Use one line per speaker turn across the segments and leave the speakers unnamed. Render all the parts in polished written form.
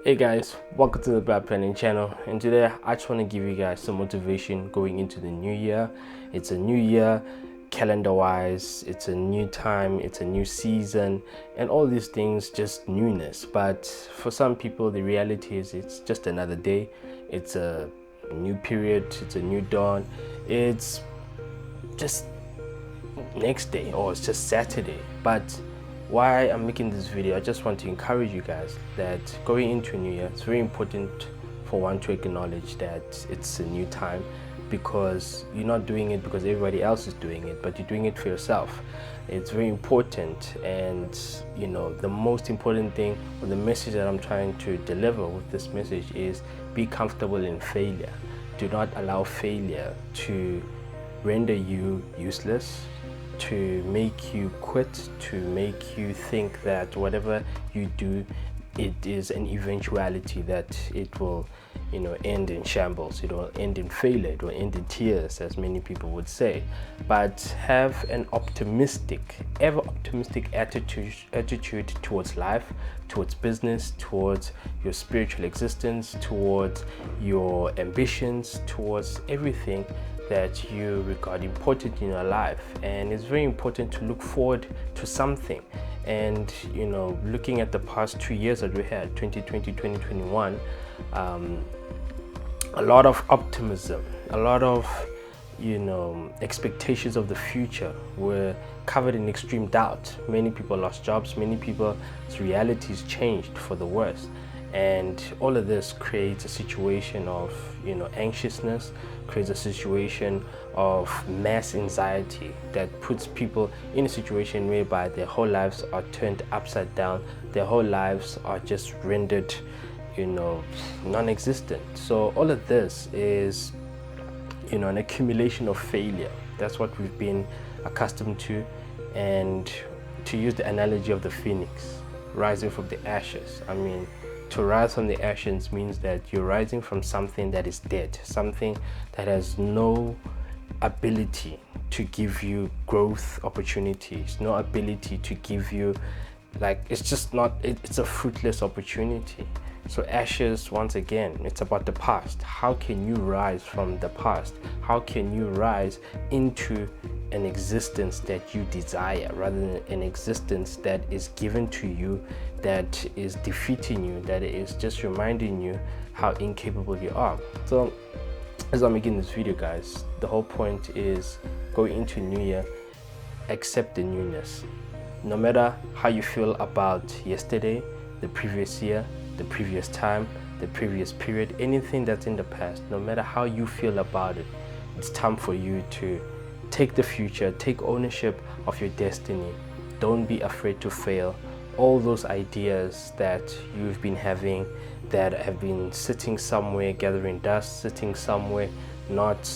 Hey guys, welcome to the Bad Planning channel, and today I just want to give you guys some motivation going into the new year. It's a new year calendar wise, it's a new time, it's a new season, and all these things just newness. But for some people the reality is it's just another day, it's a new period, it's a new dawn, it's just next day, or it's just Saturday. But why I'm making this video, I just want to encourage you guys that going into a new year, it's very important for one to acknowledge that it's a new time, because you're not doing it because everybody else is doing it, but you're doing it for yourself. It's very important, and you know, the most important thing, or the message that I'm trying to deliver with this message is be comfortable in failure. Do not allow failure to render you useless, to make you quit, to make you think that whatever you do, it is an eventuality that it will, you know, end in shambles, it will end in failure, it will end in tears, as many people would say. But have an optimistic, ever optimistic attitude towards life, towards business, towards your spiritual existence, towards your ambitions, towards everything that you regard important in your life. And it's very important to look forward to something. And you know, looking at the past 2 years that we had, 2020, 2021, a lot of optimism, a lot of, you know, expectations of the future were covered in extreme doubt. Many people lost jobs, many people's realities changed for the worse. And all of this creates a situation of, you know, anxiousness, creates a situation of mass anxiety that puts people in a situation whereby their whole lives are turned upside down, their whole lives are just rendered, you know, non-existent. So all of this is, you know, an accumulation of failure. That's what we've been accustomed to. And to use the analogy of the phoenix rising from the ashes, I mean, to rise from the ashes means that you're rising from something that is dead, something that has no ability to give you growth opportunities, no ability to give you, like, it's just not, it's a fruitless opportunity. So ashes, once again, it's about the past. How can you rise from the past? How can you rise into an existence that you desire, rather than an existence that is given to you, that is defeating you, that is just reminding you how incapable you are? So as I'm making this video, guys, the whole point is going into new year, accept the newness. No matter how you feel about yesterday, the previous year, the previous time, the previous period, anything that's in the past, no matter how you feel about it, it's time for you to take the future, take ownership of your destiny. Don't be afraid to fail. All those ideas that you've been having, that have been sitting somewhere gathering dust, sitting somewhere not,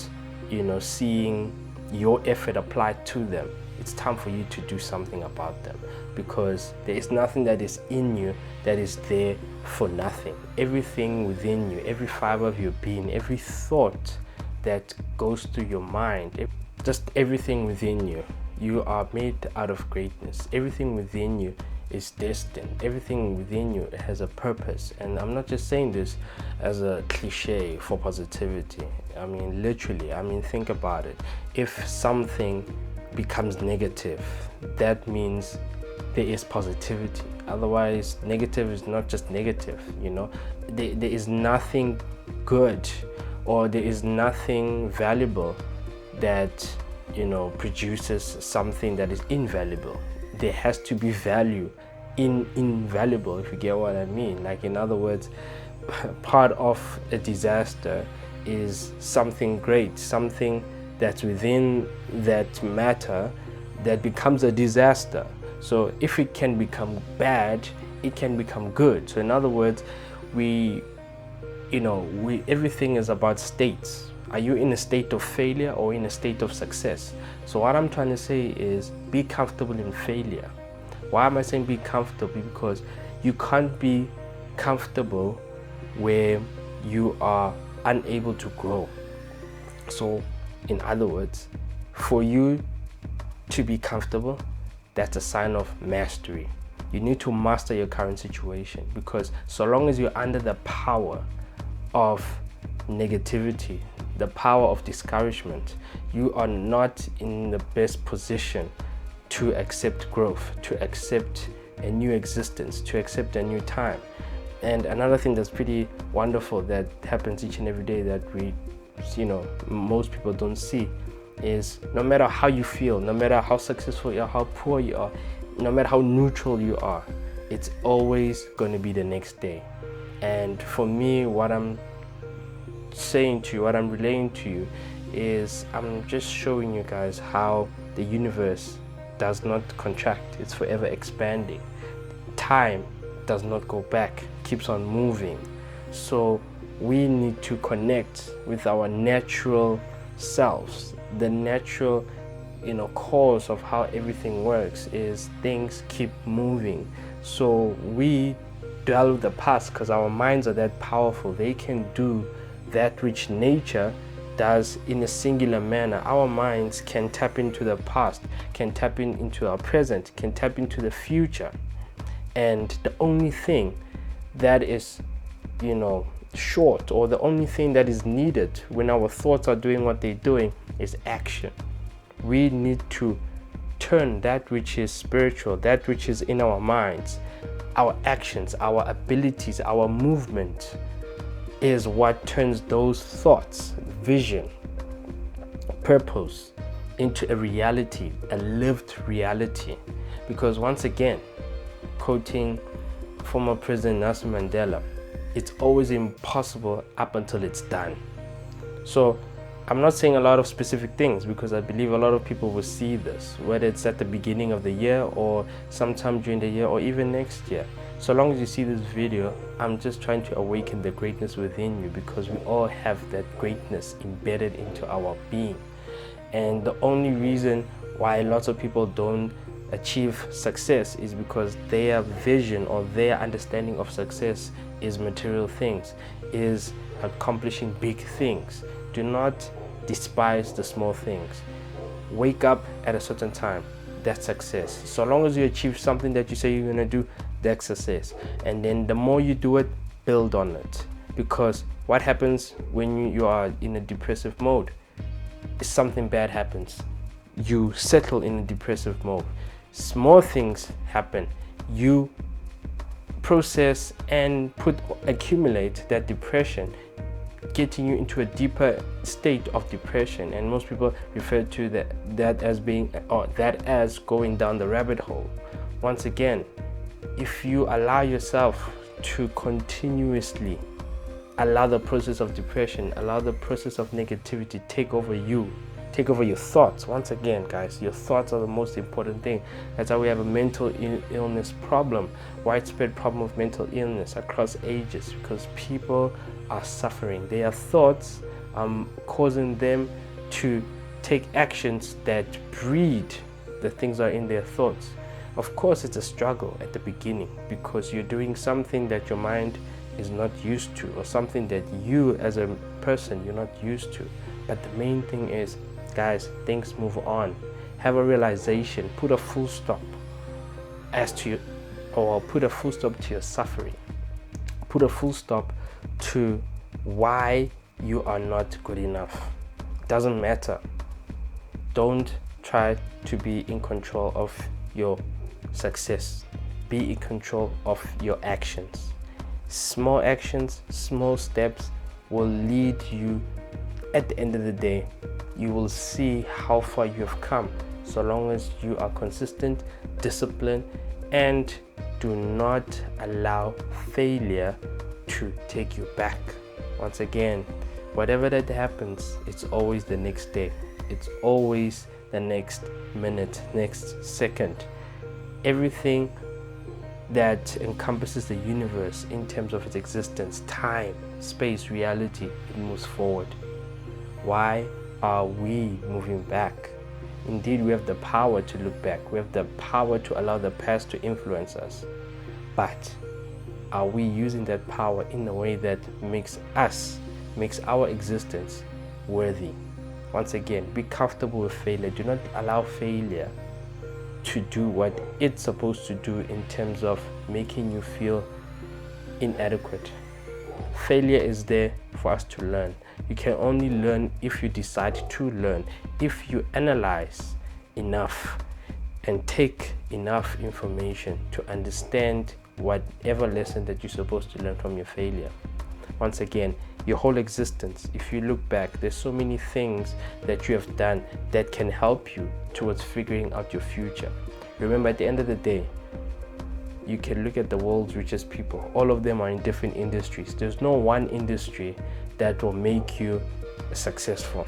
you know, seeing your effort applied to them, it's time for you to do something about them, because there is nothing that is in you that is there for nothing. Everything within you, every fiber of your being, every thought that goes through your mind, just everything within you, you are made out of greatness. Everything within you is destined. Everything within you has a purpose. And I'm not just saying this as a cliche for positivity. I mean, literally, I mean, think about it. If something becomes negative, that means there is positivity. Otherwise, negative is not just negative, you know. There is nothing good, or there is nothing valuable that, you know, produces something that is invaluable. There has to be value in invaluable, if you get what I mean. Like, in other words, part of a disaster is something great, something that's within that matter that becomes a disaster. So if it can become bad, it can become good. So in other words, everything is about states. Are you in a state of failure or in a state of success? So what I'm trying to say is be comfortable in failure. Why am I saying be comfortable? Because you can't be comfortable where you are unable to grow. So in other words, for you to be comfortable, that's a sign of mastery. You need to master your current situation, because so long as you're under the power of negativity, the power of discouragement, you are not in the best position to accept growth, to accept a new existence, to accept a new time. And another thing that's pretty wonderful that happens each and every day that we, most people don't see, is no matter how you feel, no matter how successful you are, how poor you are, no matter how neutral you are, it's always going to be the next day. And for me, what I'm saying to you, what I'm relaying to you, is I'm just showing you guys how the universe does not contract, it's forever expanding. Time does not go back, keeps on moving. So we need to connect with our natural selves. The natural cause of how everything works is things keep moving. So we dwell with the past because our minds are that powerful. They can do that which nature does in a singular manner. Our minds can tap into the past, can tap into our present, can tap into the future. And the only thing that is short, or the only thing that is needed when our thoughts are doing what they're doing, is action. We need to turn that which is spiritual, that which is in our minds, our actions, our abilities, our movement, is what turns those thoughts, vision, purpose into a reality, a lived reality. Because once again, quoting former President Nelson Mandela, it's always impossible up until it's done. So I'm not saying a lot of specific things because I believe a lot of people will see this, whether it's at the beginning of the year or sometime during the year or even next year. So long as you see this video, I'm just trying to awaken the greatness within you, because we all have that greatness embedded into our being. And the only reason why lots of people don't achieve success is because their vision or their understanding of success is material things, is accomplishing big things. Do not despise the small things. Wake up at a certain time, that's success. So long as you achieve something that you say you're gonna do, that's success. And then the more you do it, build on it. Because what happens when you are in a depressive mode? Something bad happens. You settle in a depressive mode. Small things happen. You process and accumulate that depression, getting you into a deeper state of depression. And most people refer to that as going down the rabbit hole. Once again, if you allow yourself to continuously allow the process of depression, allow the process of negativity take over you, take over your thoughts. Once again, guys, your thoughts are the most important thing. That's why we have a mental illness problem, widespread problem of mental illness across ages, because people are suffering. Their thoughts causing them to take actions that breed the things that are in their thoughts. Of course, it's a struggle at the beginning because you're doing something that your mind is not used to, or something that you as a person you're not used to. But the main thing is, guys, things move on. Have a realization, put a full stop put a full stop to your suffering. Put a full stop to why you are not good enough. Doesn't matter. Don't try to be in control of your success. Be in control of your actions. Small actions, small steps will lead you. At the end of the day, you will see how far you have come, so long as you are consistent, disciplined, and do not allow failure to take you back. Once again, whatever that happens, it's always the next day. It's always the next minute, next second. Everything that encompasses the universe in terms of its existence, time, space, reality, it moves forward. Why are we moving back? Indeed, we have the power to look back. We have the power to allow the past to influence us. But are we using that power in a way that makes our existence worthy? Once again, be comfortable with failure. Do not allow failure to do what it's supposed to do in terms of making you feel inadequate. Failure is there for us to learn. You can only learn if you decide to learn, if you analyze enough and take enough information to understand whatever lesson that you're supposed to learn from your failure. Once again, your whole existence, if you look back, there's so many things that you have done that can help you towards figuring out your future. Remember, at the end of the day, you can look at the world's richest people. All of them are in different industries. There's no one industry that will make you successful.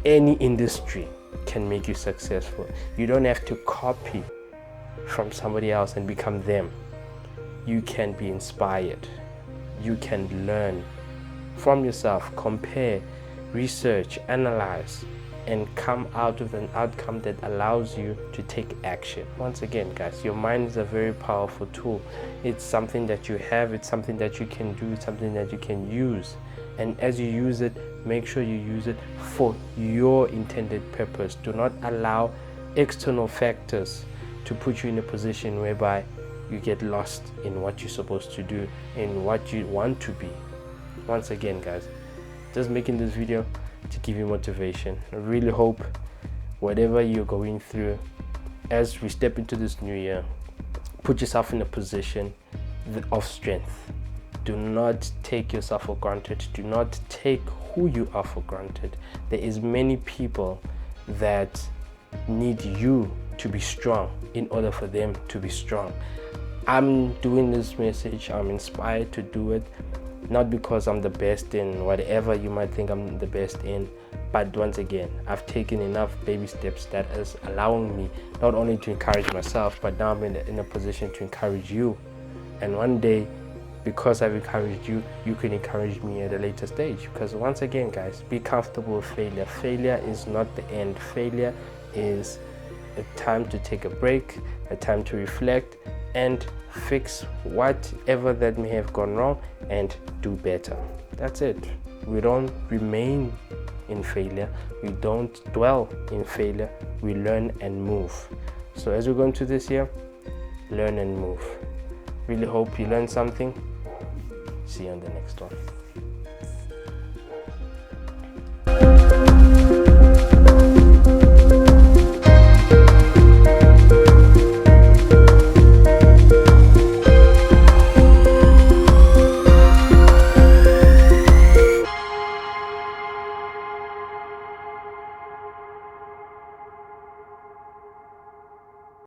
Any industry can make you successful. You don't have to copy from somebody else and become them. You can be inspired. You can learn from yourself, compare, research, analyze, and come out with an outcome that allows you to take action. Once again, guys, your mind is a very powerful tool. It's something that you have, it's something that you can do, it's something that you can use. And as you use it, make sure you use it for your intended purpose. Do not allow external factors to put you in a position whereby you get lost in what you're supposed to do, in what you want to be. Once again, guys, just making this video to give you motivation. I really hope whatever you're going through, as we step into this new year, put yourself in a position of strength. Do not take yourself for granted. Do not take who you are for granted. There is many people that need you to be strong in order for them to be strong. I'm doing this message, I'm inspired to do it, not because I'm the best in whatever you might think I'm the best in, but once again, I've taken enough baby steps that is allowing me not only to encourage myself, but now I'm in a position to encourage you. And one day, because I've encouraged you, you can encourage me at a later stage. Because once again, guys, be comfortable with failure. Failure is not the end. Failure is a time to take a break, a time to reflect and fix whatever that may have gone wrong and do better. That's it. We don't remain in failure. We don't dwell in failure. We learn and move. So as we go into this year, learn and move. Really hope you learned something. See you on the next one.